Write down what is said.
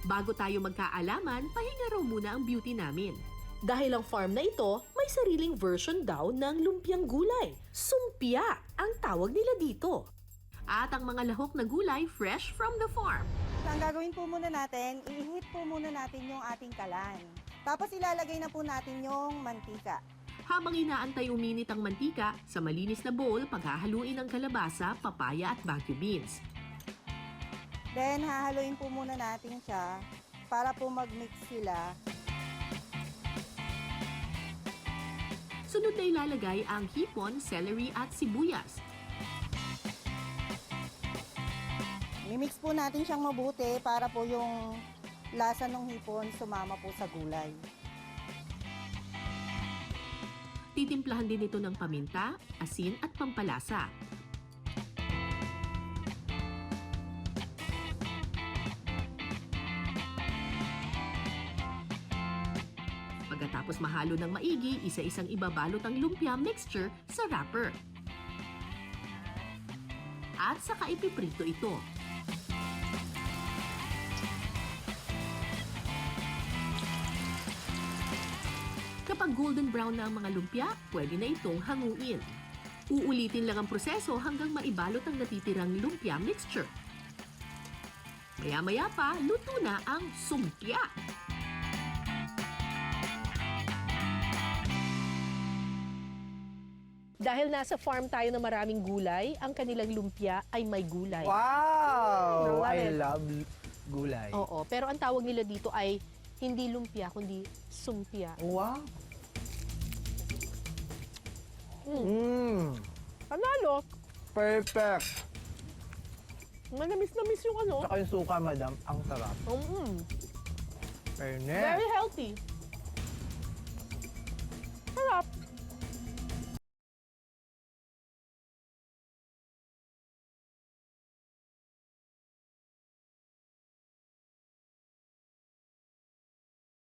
Bago tayo magkaalaman, pahinga raw muna ang beauty namin. Dahil ang farm na ito, may sariling version daw ng lumpiang gulay. Sumpia ang tawag nila dito. At ang mga lahok na gulay fresh from the farm. Ang gagawin po muna natin, i-heat po muna natin yung ating kalan. Tapos ilalagay na po natin yung mantika. Habang inaantay uminit ang mantika, sa malinis na bowl, paghahaluin ang kalabasa, papaya at bagu beans. Then hahaluin po muna natin siya para po mag-mix sila. Sunod na ilalagay ang hipon, celery at sibuyas. I-mix po natin siyang mabuti para po yung lasa ng hipon sumama po sa gulay. Titimplahan din ito ng paminta, asin at pampalasa. Pagkatapos mahalo ng maigi, isa-isang ibabalot ang lumpia mixture sa wrapper. At saka ipiprito ito. Kapag golden brown na ang mga lumpia, pwede na itong hanguin. Uulitin lang ang proseso hanggang maibalot ang natitirang lumpia mixture. Maya-maya pa, luto na ang sumpia. Dahil nasa farm tayo na maraming gulay, ang kanilang lumpia ay may gulay. Wow! Love I it. love gulay. Oo, pero ang tawag nila dito ay hindi lumpia, kundi sumpia. Wow! Panalo! Perfect! Manamis-namis yung ano. Saka yung suka, madam, ang sarap. Mm-mm. Fairness. Very healthy.